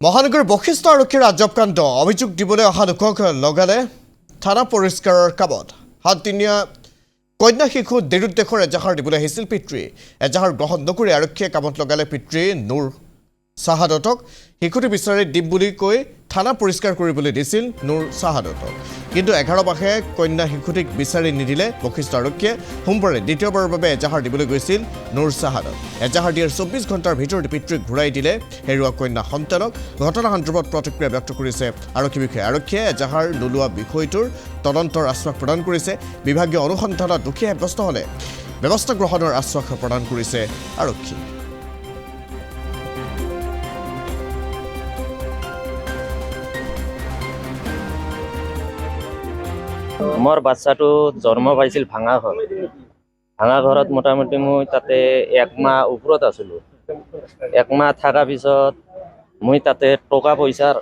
মহানগৰ বশিষ্ঠ আৰক্ষীৰ আজব কাণ্ড অভিযোগ দিবলৈ অহা লোকক লগালে থানা পৰিষ্কাৰৰ কামত 7 দিনীয়া কন্যা শিশু দেৰুদ্দেশৰ এজাহাৰ দিবলৈ আহিছিল পিতৃ এজাহাৰ গ্ৰহণ নকৰি আৰক্ষীয়ে কামত লগালে পিতৃ নুৰ চাহাদতক শিশুটি বিচাৰি দিম বুলি কৈ থানা পৰিষ্কাৰ কৰিবলৈ দিছিল নুৰ চাহাদতক কিন্তু 11 মাহে কন্যা শিশুটিক বিচাৰি নিদিলে বশিষ্ঠ আৰক্ষীয়ে সোমবাৰে দ্বিতীয়বাৰৰ বাবে এজাহাৰ দিবলৈ গৈছিল নুৰ চাহাদত এজাহাৰ দিয়াৰ 24 ঘণ্টাৰ ভিতৰত পিতৃক ঘূৰাই দিলে হেৰুৱা কন্যা সন্তানক ঘটনা সন্দৰ্ভত প্ৰতিক্ৰিয়া ব্যক্ত কৰিছে আৰক্ষী বিষয়া আৰক্ষীয়ে এজাহাৰ নোলোৱা বিষয়টোৰ তদন্তৰ আশ্বাস প্ৰদান কৰিছে বিভাগীয় অনুসন্ধানত দোষী সাব্যস্ত হ'লে ব্যৱস্থা গ্ৰহণৰ আশ্বাস প্ৰদান কৰিছে আৰক্ষী মোৰ বাচ্চাটো জন্ম পাইছিল ভাঙা ঘৰত মোটামুটি মই তাতে 1 মাহ ওপৰত আছিলোঁ 1 মাহ থকাৰ পিছত মই তাতে টকা পইচাৰ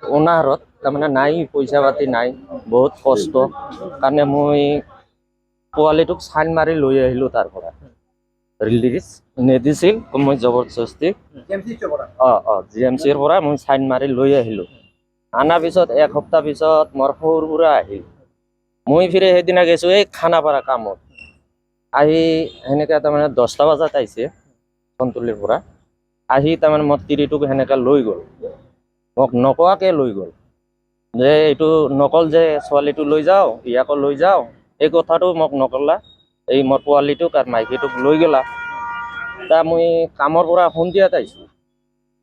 অনাহাৰত তাৰমানে নাই পইচা পাতি নাই বহুত কষ্ট কাৰণে মই পোৱালিটোক চাইন মাৰি লৈ আহিলোঁ তাৰ পৰা ৰিলিজ নিদিছিল মই জবৰদস্তি জিএমচিৰ পৰা মই চাইন মাৰি লৈ আহিলোঁ আনাৰ পিছত 1 সপ্তাহ পিছত মোৰ সৰুৰ পৰা আহিল মই ফিৰে সেইদিনা গৈছোঁ এই খানাপাৰা কামত আহি সেনেকৈ তাৰমানে 10টা বজাত আহিছে সন্তুলিৰ পৰা আহি তাৰমানে মোৰ তিৰিটোক সেনেকৈ লৈ গ'ল মোক নকোৱাকৈ লৈ গ'ল যে এইটো নকল যে ছোৱালীটো লৈ যাওঁ ইয়াকো লৈ যাওঁ এই কথাটো মোক নকলা এই মোৰ পোৱালিটোক আৰু মাইকীটোক লৈ গ'লা তা মই কামৰ পৰা সন্ধিয়াত আহিছোঁ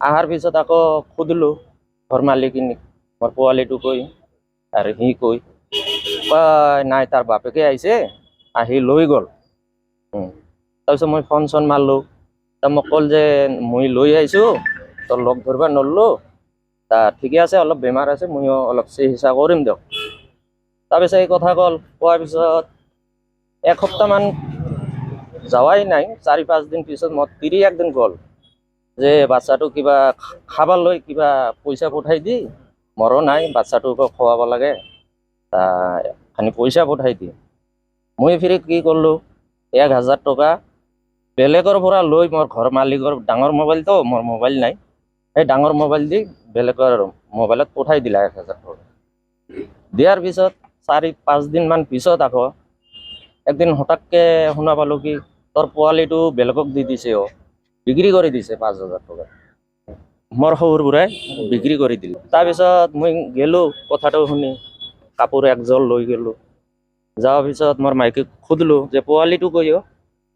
অহাৰ পিছত আকৌ সুধিলোঁ ঘৰ মালিকিনীক মোৰ পোৱালিটো কৈ আৰু সি কৈ নাই তাৰ বাপেকে আহিছে আহি লৈ গ'ল তাৰপিছত মই ফোন চোন মাৰিলোঁ তা মোক ক'ল যে মই লৈ আহিছোঁ তোৰ লগ ধৰিব নললোঁ তা ঠিকে আছে অলপ বেমাৰ আছে ময়ো অলপ চিকিৎসা কৰিম দিয়ক তাৰপিছত এই কথা ক'ল কোৱাৰ পিছত 1 সপ্তাহমান যোৱাই নাই 4-5 দিন পিছত মোৰ তিৰি একদিন গ'ল যে বাচ্চাটো কিবা খাবলৈ কিবা পইচা পঠাই দি মোৰো নাই বাচ্চাটোকো খোৱাব লাগে তা খানি পইচা পঠাই দি মই ফিৰি কি কৰিলোঁ 1000 টকা বেলেগৰ পৰা লৈ মোৰ ঘৰ মালিকৰ ডাঙৰ মোবাইলটো মোৰ মোবাইল নাই সেই ডাঙৰ মোবাইল দি বেলেগৰ মোবাইলত পঠাই দিলা 1000 টকা দিয়াৰ পিছত 4-5 দিনমান পিছত আকৌ একদিন হঠাৎকৈ শুনা পালোঁ কি তোৰ পোৱালিটো বেলেগক দি দিছে বিক্ৰী কৰি দিছে 5000 টকা মোৰ সৰুৰ পৰাই বিক্ৰী কৰি দিল তাৰপিছত মই গ'লোঁ কথাটো শুনি কাপোৰ একযোৰ লৈ গ'লোঁ যোৱাৰ পিছত মোৰ মাইকীক সুধিলোঁ যে পোৱালিটো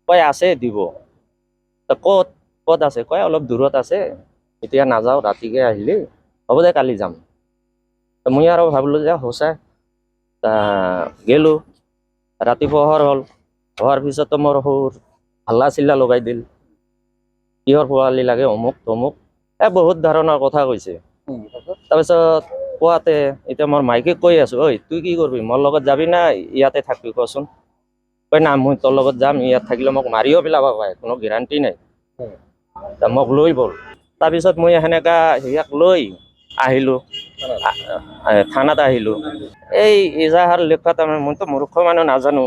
কয় আছে দিব ক'ত আছে কয় অলপ দূৰত আছে এতিয়া নাযাওঁ ৰাতিকৈ আহিলে হ'ব দে কালি যাম মই আৰু ভাবিলোঁ যে সঁচাই গ'লোঁ ৰাতি পোহৰ হ'ল হোৱাৰ পিছতো মোৰ সৰু হাল্লা চিল্লা লগাই দিল কিহৰ পোৱালি লাগে অমুক তমুক বহুত ধৰণৰ কথা কৈছে তাৰপিছত কোৱাতে এতিয়া মোৰ মাইকীক কৈ আছোঁ ঐ তুই কি কৰিবি মোৰ লগত যাবি না ইয়াতে থাকবি কচোন কয় না মই তোৰ লগত যাম ইয়াত থাকিলে মোক মাৰিও পেলাব পাৰে কোনো গেৰাণ্টি নাই মোক লৈ ব'ল তাৰপিছত মই সেনেকা ইয়াক লৈ আহিলোঁ থানাত আহিলোঁ এই এজাহাৰ লেখা তাৰমানে মইতো মূৰ্খ মানুহ নাজানো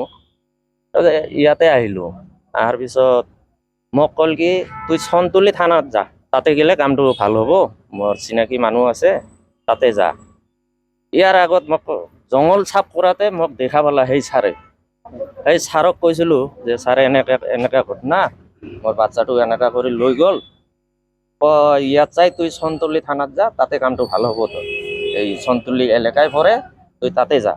ইয়াতে আহিলোঁ অহাৰ পিছত মোক ক'ল কি তুই চনতুলি থানাত যা তাতে গ'লে কামটো ভাল হ'ব মোৰ চিনাকি মানুহ আছে তাতে যা ইয়াৰ আগত মোক জংঘল চাফ কৰাতে মোক দেখা পালা সেই ছাৰক কৈছিলোঁ যে ছাৰে এনেকৈ ঘটনা মোৰ বাচ্চাটো এনেকুৱা কৰি লৈ গ'ল ইয়াত যাই তুই চনতুলি থানাত যা তাতে কামটো ভাল হ'ব তোৰ এই চনতুলি এলেকাই পৰে তুই তাতে যা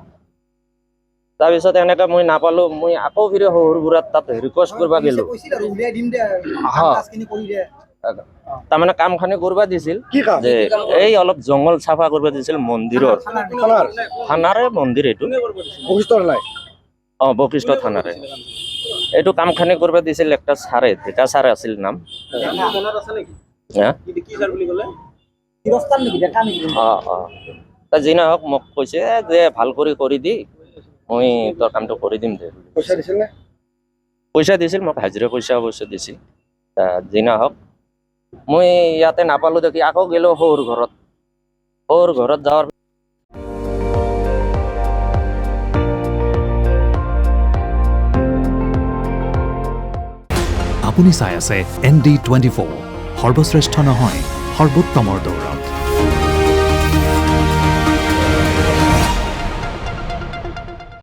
তাৰপিছত এনেকৈ মই নাপালোঁ মই আকৌ ফিৰি সৰুবুঢ়াত তাত ৰিকুৱেষ্ট কৰিব গ'লোঁ তাৰমানে কামখানি কৰিব দিছিল যে এই অলপ জংঘল চাফা কৰিব দিছিল মন্দিৰৰ থানাৰে মন্দিৰ এইটো বশিষ্ঠ থানাৰে এইটো কামখানি কৰিব দিছিল একটা ছাৰে ডেকা ছাৰ আছিল নাম যি নহওক মোক কৈছে যে ভাল কৰি দি মই তোৰ কামটো কৰি দিম দে পইচা দিছিল মোক হাজিৰা পইচা অৱশ্যে দিছিল যি নহওক মই ইয়াতে নাপালোঁ দেখি আকৌ গ'লোঁ সৰুৰ ঘৰত যাৱাৰ আপুনি চাই আছে ND24 সৰ্বশ্ৰেষ্ঠ নহয় সৰ্বোত্তমৰ দৌৰত